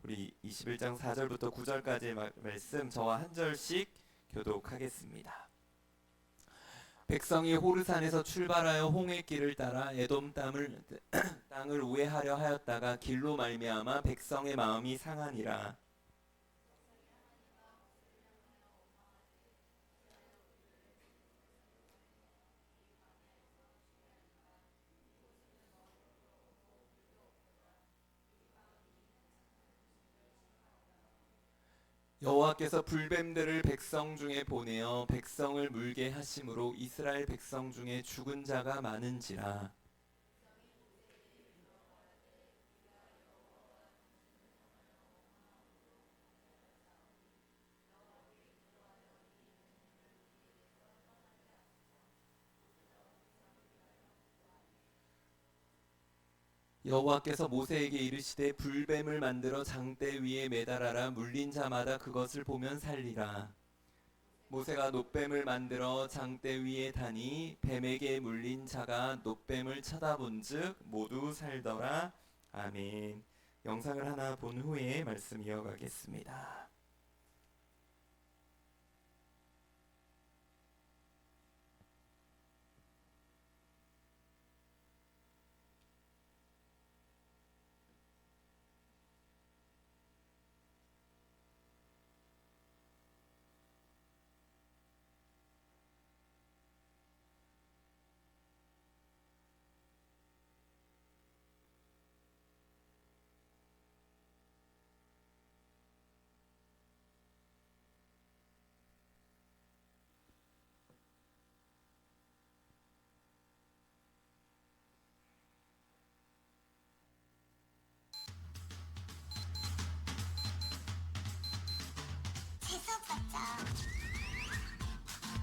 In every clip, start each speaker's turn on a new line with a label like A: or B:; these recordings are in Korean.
A: 우리 21장 4절부터 9절까지의 말씀 저와 한 절씩 교독하겠습니다. 백성이 호르산에서 출발하여 홍해 길을 따라 에돔 땅을 우회하려 하였다가 길로 말미암아 백성의 마음이 상하니라. 여호와께서 불뱀들을 백성 중에 보내어 백성을 물게 하심으로 이스라엘 백성 중에 죽은 자가 많은지라. 여호와께서 모세에게 이르시되 불뱀을 만들어 장대 위에 매달아라. 물린 자마다 그것을 보면 살리라. 모세가 놋뱀을 만들어 장대 위에 다니 뱀에게 물린 자가 놋뱀을 쳐다본즉 모두 살더라. 아멘. 영상을 하나 본 후에 말씀 이어가겠습니다.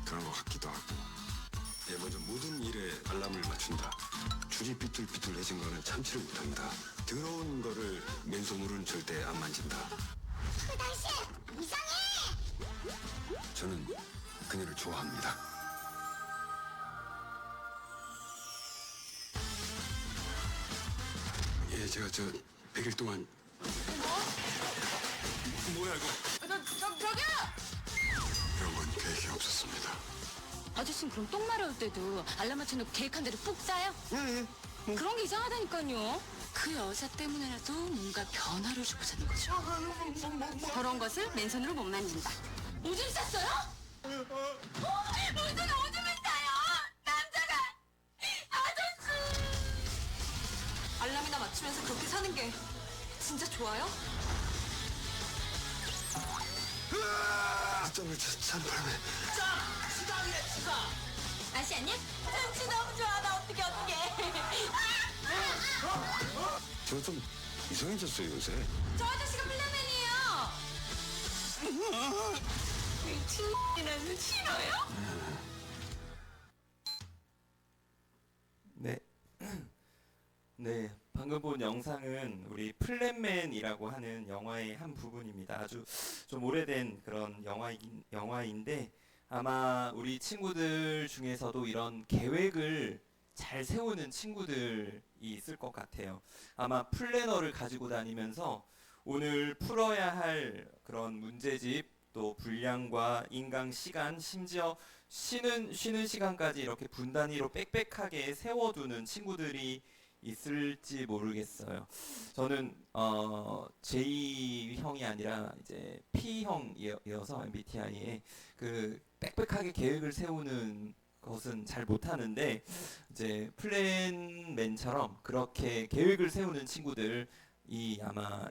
B: 그런 것 같기도 하고. 먼저 모든 일에 알람을 맞춘다. 줄이 삐뚤삐뚤해진 거는 참지를 못합니다. 더러운 거를 맨손으로는 절대 안 만진다.
C: 그 당신 이상해!
B: 저는 그녀를 좋아합니다. 제가 100일 동안. 뭐야 이거?
D: 저기요!
B: 이런 건 계획이 없었습니다.
D: 아저씨는 그럼 똥 마려울 때도 알람 맞춰놓고 계획한 대로 푹 자요?
B: 예.
D: 그런 게 이상하다니까요. 그 여자 때문에라도 뭔가 변화를 주고자는 거죠. 그런 것을 맨손으로 못 만진다. 오줌 쌌어요? 무슨 오줌을 싸요? 남자가! 아저씨! 알람이나 맞추면서 그렇게 사는 게 진짜 좋아요?
B: 땀을 찬 바람에.
D: 아저씨 안녕? 참치 너무 좋아. 나 어떡해.
B: 저 좀 이상해졌어요 요새.
D: 저 아저씨가 필라맨이에요. 미친이라는 싫어요?
A: 네. 네, 방금 본 영상은 우리 플랜맨이라고 하는 영화의 한 부분입니다. 아주 좀 오래된 그런 영화인데 아마 우리 친구들 중에서도 이런 계획을 잘 세우는 친구들이 있을 것 같아요. 아마 플래너를 가지고 다니면서 오늘 풀어야 할 그런 문제집, 또 분량과 인강 시간, 심지어 쉬는 시간까지 이렇게 분 단위로 빽빽하게 세워두는 친구들이 있을지 모르겠어요. 저는 J형이 아니라 이제 P형이어서 MBTI에 그 빽빽하게 계획을 세우는 것은 잘 못하는데 이제 플랜맨처럼 그렇게 계획을 세우는 친구들이 아마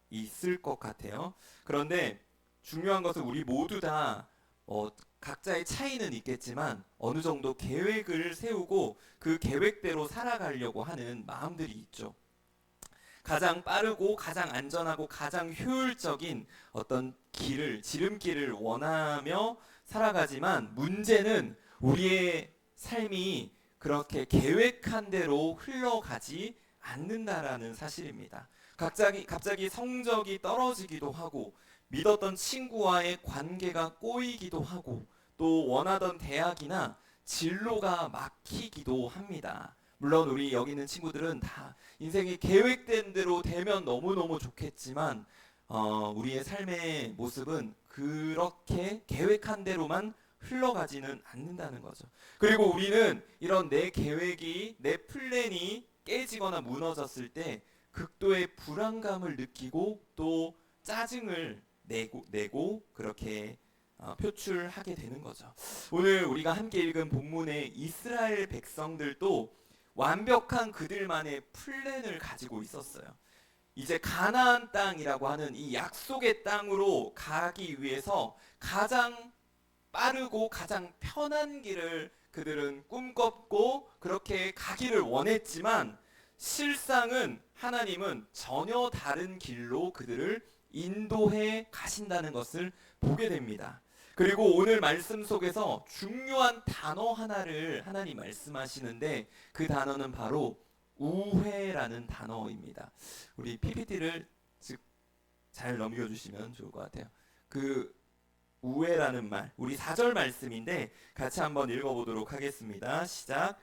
A: 있을 것 같아요. 그런데 중요한 것은 우리 모두 다 각자의 차이는 있겠지만 어느 정도 계획을 세우고 그 계획대로 살아가려고 하는 마음들이 있죠. 가장 빠르고 가장 안전하고 가장 효율적인 어떤 지름길을 원하며 살아가지만 문제는 우리의 삶이 그렇게 계획한 대로 흘러가지 않는다라는 사실입니다. 갑자기 성적이 떨어지기도 하고 믿었던 친구와의 관계가 꼬이기도 하고 또 원하던 대학이나 진로가 막히기도 합니다. 물론 우리 여기 있는 친구들은 다 인생이 계획된 대로 되면 너무너무 좋겠지만 우리의 삶의 모습은 그렇게 계획한 대로만 흘러가지는 않는다는 거죠. 그리고 우리는 이런 내 계획이, 내 플랜이 깨지거나 무너졌을 때 극도의 불안감을 느끼고 또 짜증을 내고 그렇게 표출하게 되는 거죠. 오늘 우리가 함께 읽은 본문의 이스라엘 백성들도 완벽한 그들만의 플랜을 가지고 있었어요. 이제 가나안 땅이라고 하는 이 약속의 땅으로 가기 위해서 가장 빠르고 가장 편한 길을 그들은 꿈꿨고 그렇게 가기를 원했지만 실상은 하나님은 전혀 다른 길로 그들을 인도해 가신다는 것을 보게 됩니다. 그리고 오늘 말씀 속에서 중요한 단어 하나를 하나님 말씀하시는데 그 단어는 바로 우회라는 단어입니다. 우리 PPT를 잘 넘겨주시면 좋을 것 같아요. 그 우회라는 말, 우리 4절 말씀인데 같이 한번 읽어보도록 하겠습니다. 시작.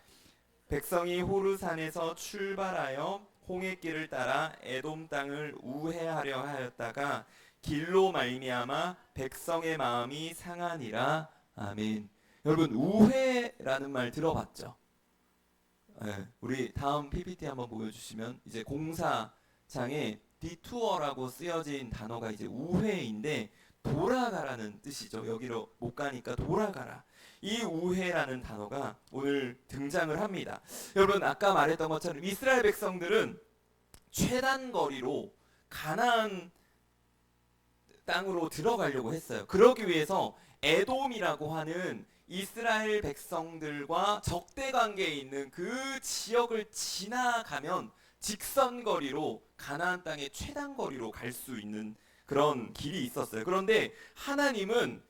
A: 백성이 호르산에서 출발하여 홍해길을 따라 에돔 땅을 우회하려 하였다가 길로 말미암아 백성의 마음이 상하니라. 아멘. 여러분 우회라는 말 들어봤죠? 네, 우리 다음 PPT 한번 보여주시면 이제 공사장에 디투어라고 쓰여진 단어가 이제 우회인데 돌아가라는 뜻이죠. 여기로 못 가니까 돌아가라. 이 우회라는 단어가 오늘 등장을 합니다. 여러분 아까 말했던 것처럼 이스라엘 백성들은 최단 거리로 가나안 땅으로 들어가려고 했어요. 그러기 위해서 에돔이라고 하는 이스라엘 백성들과 적대 관계에 있는 그 지역을 지나가면 직선 거리로 가나안 땅의 최단 거리로 갈 수 있는 그런 길이 있었어요. 그런데 하나님은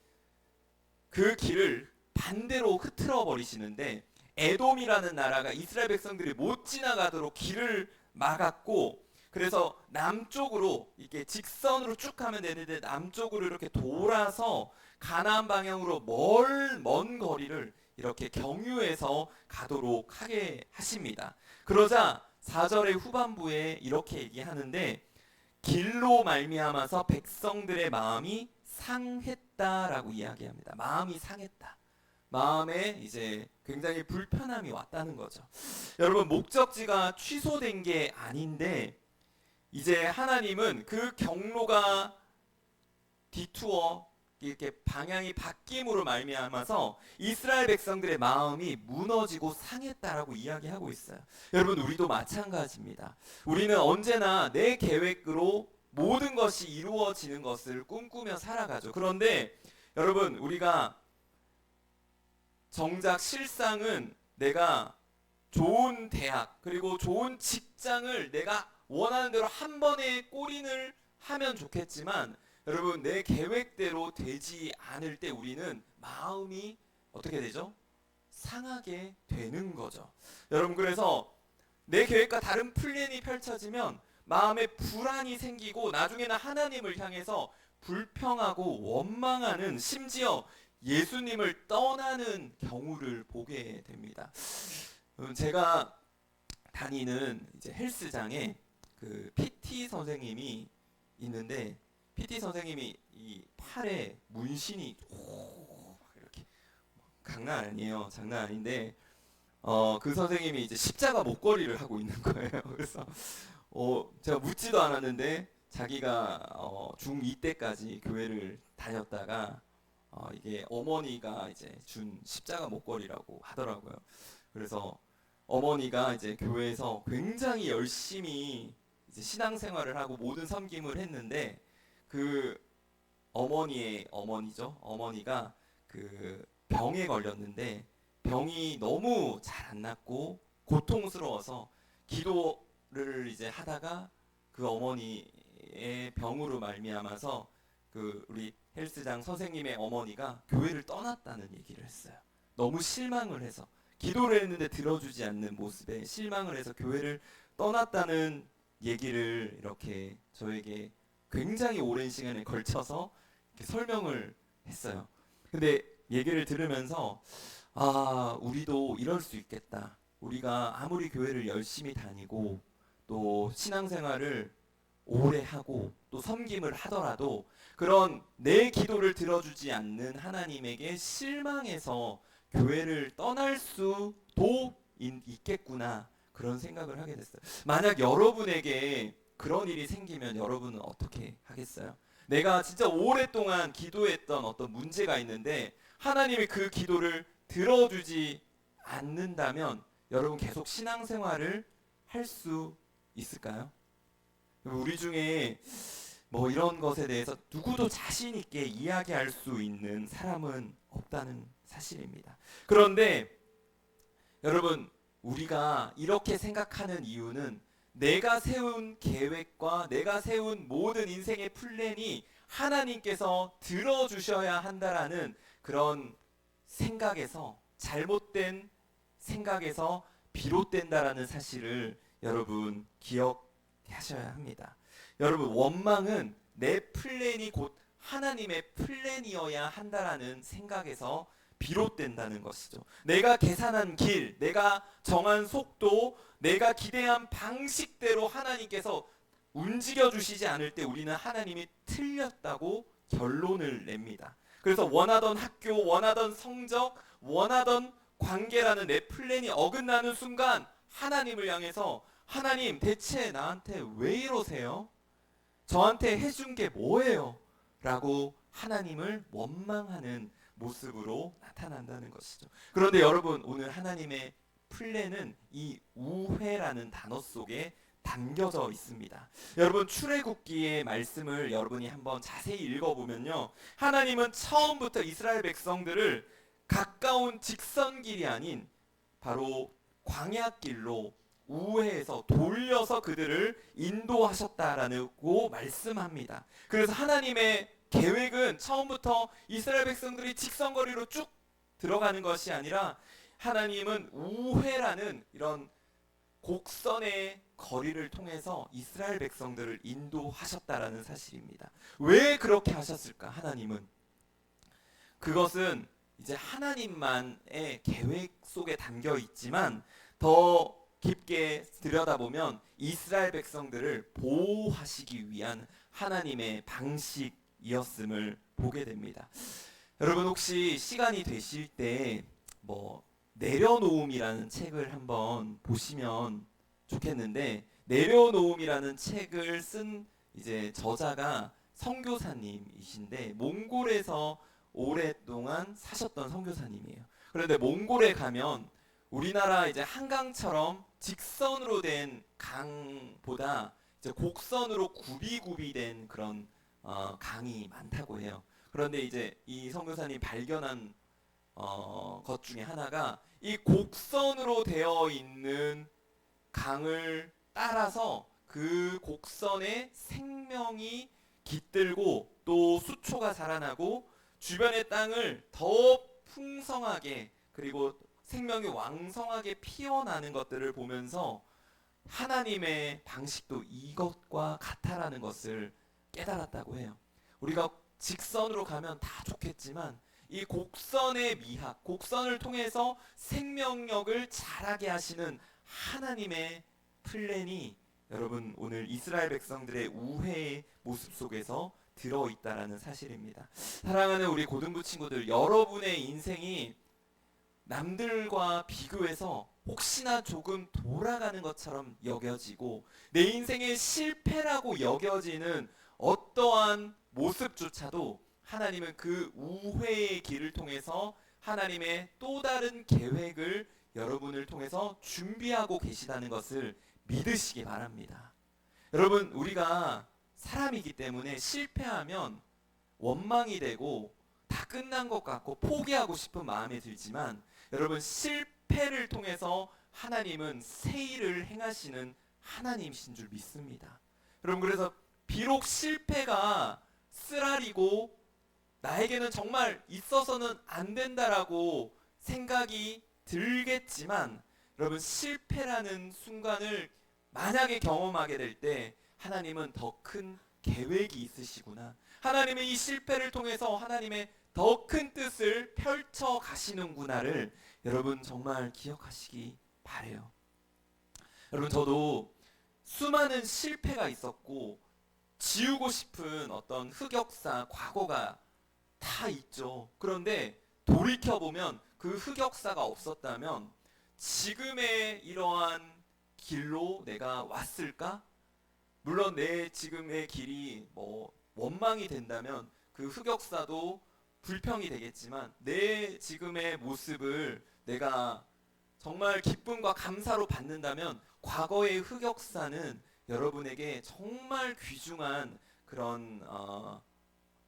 A: 그 길을 반대로 흐트러 버리시는데 에돔이라는 나라가 이스라엘 백성들이 못 지나가도록 길을 막았고 그래서 남쪽으로 이렇게 직선으로 쭉 가면 되는데 남쪽으로 이렇게 돌아서 가나안 방향으로 먼 거리를 이렇게 경유해서 가도록 하게 하십니다. 그러자 4절의 후반부에 이렇게 얘기하는데 길로 말미암아서 백성들의 마음이 상했다라고 이야기합니다. 마음이 상했다. 마음에 이제 굉장히 불편함이 왔다는 거죠. 여러분 목적지가 취소된 게 아닌데 이제 하나님은 그 경로가 디투어 이렇게 방향이 바뀜으로 말미암아서 이스라엘 백성들의 마음이 무너지고 상했다라고 이야기하고 있어요. 여러분 우리도 마찬가지입니다. 우리는 언제나 내 계획으로 모든 것이 이루어지는 것을 꿈꾸며 살아가죠. 그런데 여러분 우리가 정작 실상은 내가 좋은 대학 그리고 좋은 직장을 내가 원하는 대로 한 번에 골인을 하면 좋겠지만 여러분 내 계획대로 되지 않을 때 우리는 마음이 어떻게 되죠? 상하게 되는 거죠. 여러분 그래서 내 계획과 다른 플랜이 펼쳐지면 마음에 불안이 생기고 나중에는 하나님을 향해서 불평하고 원망하는 심지어 예수님을 떠나는 경우를 보게 됩니다. 제가 다니는 이제 헬스장에 그 PT 선생님이 있는데 PT 선생님이 이 팔에 문신이 이렇게 장난 아니에요. 장난 아닌데 그 선생님이 이제 십자가 목걸이를 하고 있는 거예요. 그래서 제가 묻지도 않았는데 자기가 중2 때까지 교회를 다녔다가 이게 어머니가 이제 준 십자가 목걸이라고 하더라고요. 그래서 어머니가 이제 교회에서 굉장히 열심히 이제 신앙생활을 하고 모든 섬김을 했는데 그 어머니의 어머니죠. 어머니가 그 병에 걸렸는데 병이 너무 잘 안 낫고 고통스러워서 기도를 이제 하다가 그 어머니의 병으로 말미암아서 그 우리 헬스장 선생님의 어머니가 교회를 떠났다는 얘기를 했어요. 너무 실망을 해서 기도를 했는데 들어주지 않는 모습에 실망을 해서 교회를 떠났다는 얘기를 이렇게 저에게 굉장히 오랜 시간에 걸쳐서 이렇게 설명을 했어요. 근데 얘기를 들으면서 우리도 이럴 수 있겠다. 우리가 아무리 교회를 열심히 다니고 또 신앙생활을 오래 하고 또 섬김을 하더라도 그런 내 기도를 들어주지 않는 하나님에게 실망해서 교회를 떠날 수도 있겠구나, 그런 생각을 하게 됐어요. 만약 여러분에게 그런 일이 생기면 여러분은 어떻게 하겠어요? 내가 진짜 오랫동안 기도했던 어떤 문제가 있는데 하나님이 그 기도를 들어주지 않는다면 여러분 계속 신앙생활을 할 수 있을까요? 우리 중에 뭐 이런 것에 대해서 누구도 자신 있게 이야기할 수 있는 사람은 없다는 사실입니다. 그런데 여러분, 우리가 이렇게 생각하는 이유는 내가 세운 계획과 내가 세운 모든 인생의 플랜이 하나님께서 들어주셔야 한다라는 그런 생각에서, 잘못된 생각에서 비롯된다라는 사실을 여러분 기억하셔야 합니다. 여러분, 원망은 내 플랜이 곧 하나님의 플랜이어야 한다라는 생각에서 비롯된다는 것이죠. 내가 계산한 길, 내가 정한 속도, 내가 기대한 방식대로 하나님께서 움직여 주시지 않을 때 우리는 하나님이 틀렸다고 결론을 냅니다. 그래서 원하던 학교, 원하던 성적, 원하던 관계라는 내 플랜이 어긋나는 순간 하나님을 향해서 하나님, 대체 나한테 왜 이러세요? 저한테 해준 게 뭐예요? 라고 하나님을 원망하는 모습으로 나타난다는 것이죠. 그런데 여러분, 오늘 하나님의 플랜은 이 우회라는 단어 속에 담겨져 있습니다. 여러분, 출애굽기의 말씀을 여러분이 한번 자세히 읽어보면요, 하나님은 처음부터 이스라엘 백성들을 가까운 직선길이 아닌 바로 광야길로 우회해서 돌려서 그들을 인도하셨다라고 말씀합니다. 그래서 하나님의 계획은 처음부터 이스라엘 백성들이 직선거리로 쭉 들어가는 것이 아니라 하나님은 우회라는 이런 곡선의 거리를 통해서 이스라엘 백성들을 인도하셨다라는 사실입니다. 왜 그렇게 하셨을까? 하나님은 그것은 이제 하나님만의 계획 속에 담겨 있지만 더 깊게 들여다보면 이스라엘 백성들을 보호하시기 위한 하나님의 방식이었음을 보게 됩니다. 여러분, 혹시 시간이 되실 때 뭐 내려놓음이라는 책을 한번 보시면 좋겠는데, 내려놓음이라는 책을 쓴 이제 저자가 선교사님이신데 몽골에서 오랫동안 사셨던 선교사님이에요. 그런데 몽골에 가면 우리나라 이제 한강처럼 직선으로 된 강보다 이제 곡선으로 굽이굽이된 그런 강이 많다고 해요. 그런데 이제 이 선교사님 발견한 것 중에 하나가 이 곡선으로 되어 있는 강을 따라서 그 곡선에 생명이 깃들고 또 수초가 자라나고 주변의 땅을 더 풍성하게 그리고 생명이 왕성하게 피어나는 것들을 보면서 하나님의 방식도 이것과 같다라는 것을 깨달았다고 해요. 우리가 직선으로 가면 다 좋겠지만 이 곡선의 미학, 곡선을 통해서 생명력을 자라게 하시는 하나님의 플랜이 여러분 오늘 이스라엘 백성들의 우회의 모습 속에서 들어있다라는 사실입니다. 사랑하는 우리 고등부 친구들, 여러분의 인생이 남들과 비교해서 혹시나 조금 돌아가는 것처럼 여겨지고 내 인생의 실패라고 여겨지는 어떠한 모습조차도 하나님은 그 우회의 길을 통해서 하나님의 또 다른 계획을 여러분을 통해서 준비하고 계시다는 것을 믿으시기 바랍니다. 여러분, 우리가 사람이기 때문에 실패하면 원망이 되고 다 끝난 것 같고 포기하고 싶은 마음이 들지만 여러분, 실패를 통해서 하나님은 새 일을 행하시는 하나님이신 줄 믿습니다. 여러분, 그래서 비록 실패가 쓰라리고 나에게는 정말 있어서는 안 된다라고 생각이 들겠지만 여러분, 실패라는 순간을 만약에 경험하게 될 때 하나님은 더 큰 계획이 있으시구나, 하나님은 이 실패를 통해서 하나님의 더 큰 뜻을 펼쳐 가시는구나를 여러분 정말 기억하시기 바래요. 여러분, 저도 수많은 실패가 있었고 지우고 싶은 어떤 흑역사, 과거가 다 있죠. 그런데 돌이켜보면 그 흑역사가 없었다면 지금의 이러한 길로 내가 왔을까? 물론 내 지금의 길이 뭐 원망이 된다면 그 흑역사도 불평이 되겠지만 내 지금의 모습을 내가 정말 기쁨과 감사로 받는다면 과거의 흑역사는 여러분에게 정말 귀중한 그런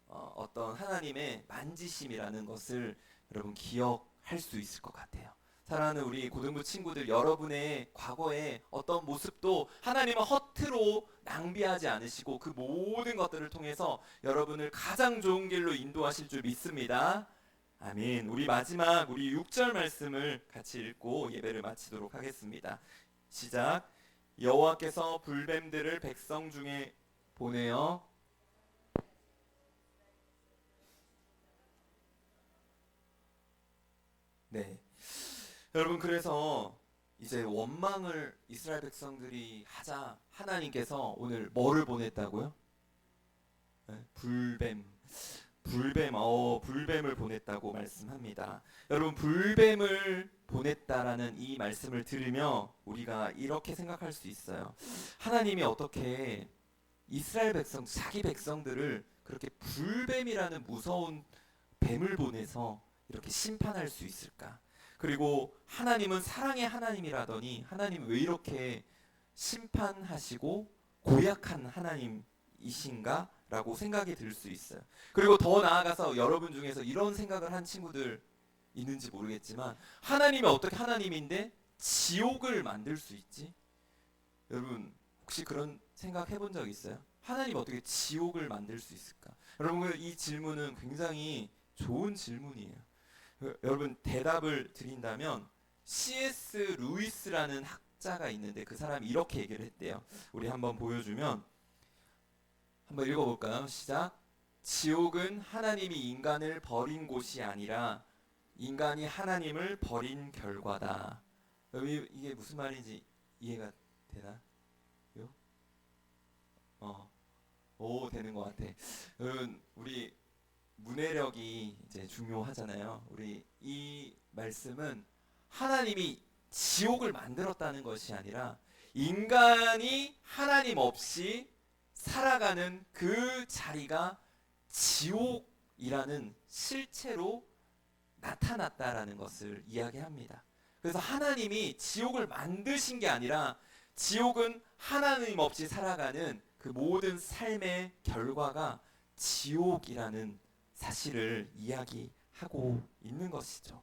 A: 어떤 하나님의 만지심이라는 것을 여러분 기억할 수 있을 것 같아요. 사랑하는 우리 고등부 친구들, 여러분의 과거의 어떤 모습도 하나님은 허투루 낭비하지 않으시고 그 모든 것들을 통해서 여러분을 가장 좋은 길로 인도하실 줄 믿습니다. 아멘. 우리 마지막 우리 6절 말씀을 같이 읽고 예배를 마치도록 하겠습니다. 시작. 여호와께서 불뱀들을 백성 중에 보내어 네. 여러분, 그래서 이제 원망을 이스라엘 백성들이 하자 하나님께서 오늘 뭐를 보냈다고요? 네, 불뱀을 보냈다고 말씀합니다. 여러분, 불뱀을 보냈다라는 이 말씀을 들으며 우리가 이렇게 생각할 수 있어요. 하나님이 어떻게 이스라엘 백성, 자기 백성들을 그렇게 불뱀이라는 무서운 뱀을 보내서 이렇게 심판할 수 있을까? 그리고 하나님은 사랑의 하나님이라더니 하나님 왜 이렇게 심판하시고 고약한 하나님이신가? 라고 생각이 들 수 있어요. 그리고 더 나아가서 여러분 중에서 이런 생각을 한 친구들 있는지 모르겠지만 하나님이 어떻게 하나님인데 지옥을 만들 수 있지? 여러분, 혹시 그런 생각 해본 적 있어요? 하나님이 어떻게 지옥을 만들 수 있을까? 여러분, 이 질문은 굉장히 좋은 질문이에요. 여러분, 대답을 드린다면 C.S. 루이스라는 학자가 있는데 그 사람이 이렇게 얘기를 했대요. 우리 한번 보여주면 한번 읽어볼까요? 시작. 지옥은 하나님이 인간을 버린 곳이 아니라 인간이 하나님을 버린 결과다. 이게 무슨 말인지 이해가 되나? 되는 것 같아. 우리 문해력이 이제 중요하잖아요. 우리 이 말씀은 하나님이 지옥을 만들었다는 것이 아니라 인간이 하나님 없이 살아가는 그 자리가 지옥이라는 실체로 나타났다라는 것을 이야기합니다. 그래서 하나님이 지옥을 만드신 게 아니라 지옥은 하나님 없이 살아가는 그 모든 삶의 결과가 지옥이라는 사실을 이야기하고 있는 것이죠.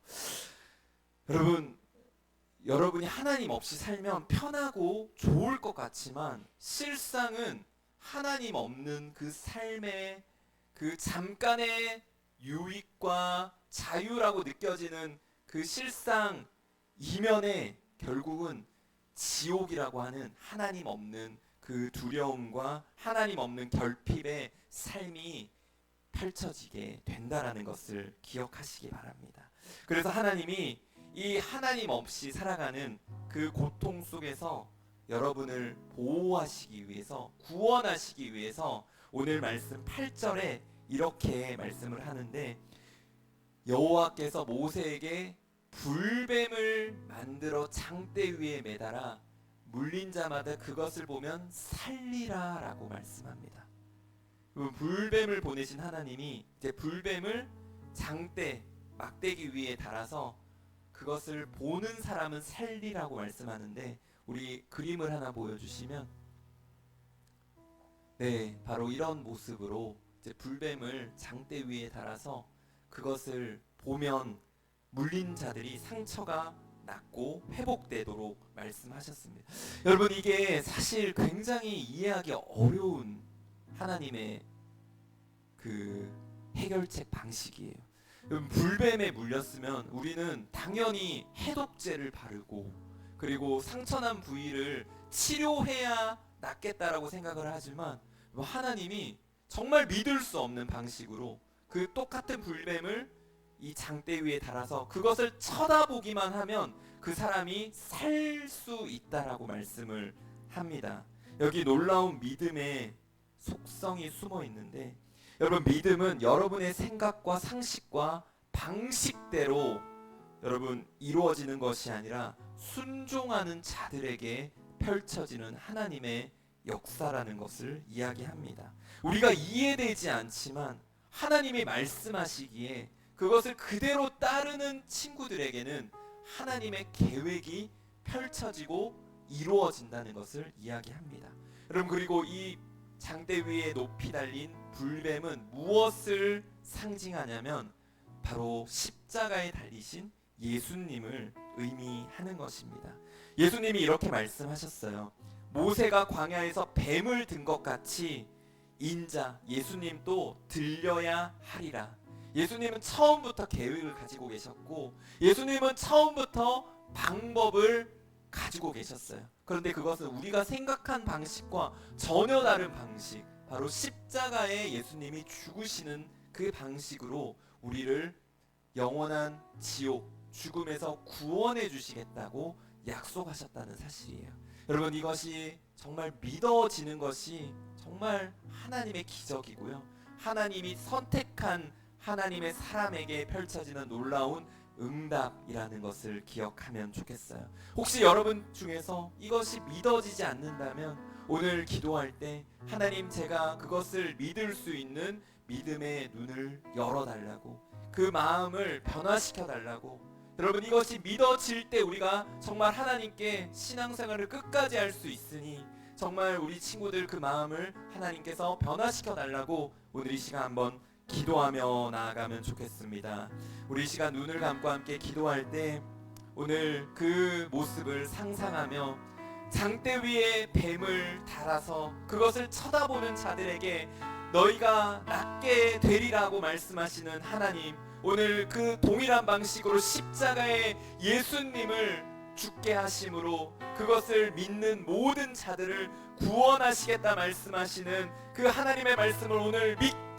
A: 여러분이 하나님 없이 살면 편하고 좋을 것 같지만 실상은 하나님 없는 그 삶의 그 잠깐의 유익과 자유라고 느껴지는 그 실상 이면에 결국은 지옥이라고 하는 하나님 없는 그 두려움과 하나님 없는 결핍의 삶이 펼쳐지게 된다라는 것을 기억하시기 바랍니다. 그래서 하나님이 이 하나님 없이 살아가는 그 고통 속에서 여러분을 보호하시기 위해서, 구원하시기 위해서 오늘 말씀 8절에 이렇게 말씀을 하는데, 여호와께서 모세에게 불뱀을 만들어 장대 위에 매달아 물린 자마다 그것을 보면 살리라 라고 말씀합니다. 불뱀을 보내신 하나님이 이제 불뱀을 장대, 막대기 위에 달아서 그것을 보는 사람은 살리라고 말씀하는데, 우리 그림을 하나 보여주시면, 네, 바로 이런 모습으로 이제 불뱀을 장대 위에 달아서 그것을 보면 물린 자들이 상처가 낫고 회복되도록 말씀하셨습니다. 여러분, 이게 사실 굉장히 이해하기 어려운 하나님의 그 해결책 방식이에요. 불뱀에 물렸으면 우리는 당연히 해독제를 바르고 그리고 상처난 부위를 치료해야 낫겠다라고 생각을 하지만 하나님이 정말 믿을 수 없는 방식으로 그 똑같은 불뱀을 이 장대 위에 달아서 그것을 쳐다보기만 하면 그 사람이 살 수 있다라고 말씀을 합니다. 여기 놀라운 믿음의 속성이 숨어 있는데, 여러분, 믿음은 여러분의 생각과 상식과 방식대로 여러분 이루어지는 것이 아니라 순종하는 자들에게 펼쳐지는 하나님의 역사라는 것을 이야기합니다. 우리가 이해되지 않지만 하나님이 말씀하시기에 그것을 그대로 따르는 친구들에게는 하나님의 계획이 펼쳐지고 이루어진다는 것을 이야기합니다. 여러분, 그리고 이 장대 위에 높이 달린 불뱀은 무엇을 상징하냐면 바로 십자가에 달리신 예수님을 의미하는 것입니다. 예수님이 이렇게 말씀하셨어요. 모세가 광야에서 뱀을 든 것 같이 인자, 예수님도 들려야 하리라. 예수님은 처음부터 계획을 가지고 계셨고, 예수님은 처음부터 방법을 가지고 계셨어요. 그런데 그것은 우리가 생각한 방식과 전혀 다른 방식, 바로 십자가에 예수님이 죽으시는 그 방식으로 우리를 영원한 지옥, 죽음에서 구원해 주시겠다고 약속하셨다는 사실이에요. 여러분, 이것이 정말 믿어지는 것이 정말 하나님의 기적이고요, 하나님이 선택한 하나님의 사람에게 펼쳐지는 놀라운 응답이라는 것을 기억하면 좋겠어요. 혹시 여러분 중에서 이것이 믿어지지 않는다면 오늘 기도할 때 하나님, 제가 그것을 믿을 수 있는 믿음의 눈을 열어달라고, 그 마음을 변화시켜 달라고. 여러분, 이것이 믿어질 때 우리가 정말 하나님께 신앙생활을 끝까지 할 수 있으니 정말 우리 친구들 그 마음을 하나님께서 변화시켜 달라고 오늘 이 시간 한번 기도하며 나아가면 좋겠습니다. 우리 이 시간 눈을 감고 함께 기도할 때 오늘 그 모습을 상상하며 장대 위에 뱀을 달아서 그것을 쳐다보는 자들에게 너희가 낫게 되리라고 말씀하시는 하나님, 오늘 그 동일한 방식으로 십자가에 예수님을 죽게 하심으로 그것을 믿는 모든 자들을 구원하시겠다 말씀하시는 그 하나님의 말씀을 오늘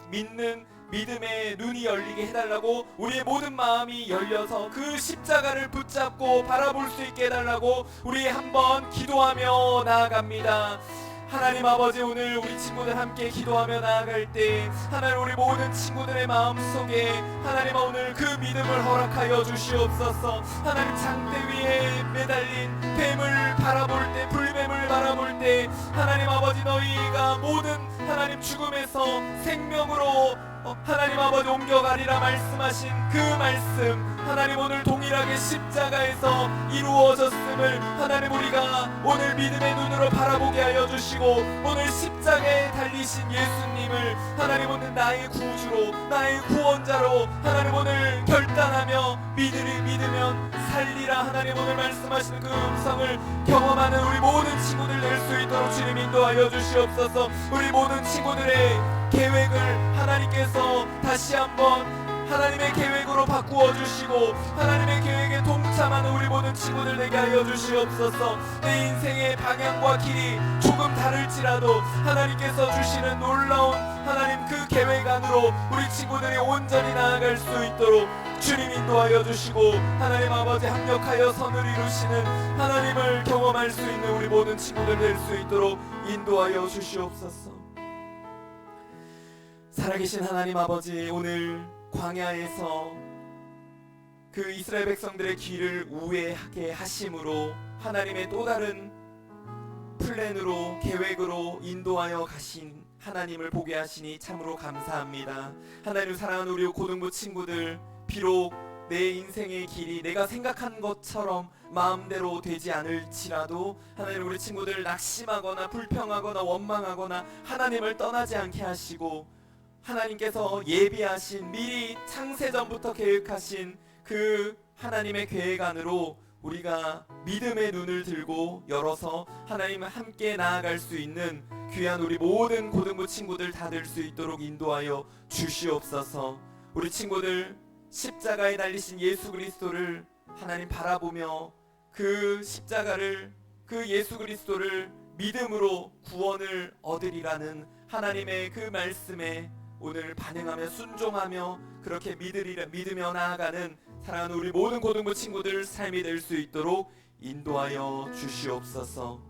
A: 믿는 믿음의 눈이 열리게 해달라고, 우리의 모든 마음이 열려서 그 십자가를 붙잡고 바라볼 수 있게 해달라고 우리 한번 기도하며 나아갑니다. 하나님 아버지, 오늘 우리 친구들 함께 기도하며 나아갈 때 하나님, 우리 모든 친구들의 마음속에 하나님 오늘 그 믿음을 허락하여 주시옵소서. 하나님, 장대 위에 매달린 뱀을 바라볼 때, 불뱀을 바라볼 때 하나님 아버지, 너희가 모든 하나님 죽음에서 생명으로 하나님 아버지 옮겨가리라 말씀하신 그 말씀, 하나님 오늘 동일하게 십자가에서 이루어졌음을 하나님 우리가 오늘 믿음의 눈으로 바라보게 하여 주시고, 오늘 십자가에 달리신 예수님을 하나님 오늘 나의 구주로, 나의 구원자로 하나님 오늘 결단하며 믿으면 살리라 하나님 오늘 말씀하시는 그 음성을 경험하는 우리 모든 친구들 될 수 있도록 주님 인도하여 주시옵소서. 우리 모든 친구들의 계획을 하나님께서 다시 한번 하나님의 계획으로 바꾸어 주시고 하나님의 계획에 동참하는 우리 모든 친구들 되게 하여 주시옵소서. 내 인생의 방향과 길이 조금 다를지라도 하나님께서 주시는 놀라운 하나님 그 계획 안으로 우리 친구들이 온전히 나아갈 수 있도록 주님 인도하여 주시고, 하나님 아버지 합력하여 선을 이루시는 하나님을 경험할 수 있는 우리 모든 친구들 될 수 있도록 인도하여 주시옵소서. 살아계신 하나님 아버지, 오늘 광야에서 그 이스라엘 백성들의 길을 우회하게 하심으로 하나님의 또 다른 플랜으로, 계획으로 인도하여 가신 하나님을 보게 하시니 참으로 감사합니다. 하나님, 사랑하는 우리 고등부 친구들, 비록 내 인생의 길이 내가 생각한 것처럼 마음대로 되지 않을지라도 하나님, 우리 친구들 낙심하거나 불평하거나 원망하거나 하나님을 떠나지 않게 하시고, 하나님께서 예비하신, 미리 창세전부터 계획하신 그 하나님의 계획 안으로 우리가 믿음의 눈을 들고 열어서 하나님과 함께 나아갈 수 있는 귀한 우리 모든 고등부 친구들 다 될 수 있도록 인도하여 주시옵소서. 우리 친구들 십자가에 달리신 예수 그리스도를 하나님 바라보며 그 십자가를, 그 예수 그리스도를 믿음으로 구원을 얻으리라는 하나님의 그 말씀에 오늘 반응하며 순종하며 그렇게 믿으며 나아가는 사랑하는 우리 모든 고등부 친구들 삶이 될 수 있도록 인도하여 주시옵소서.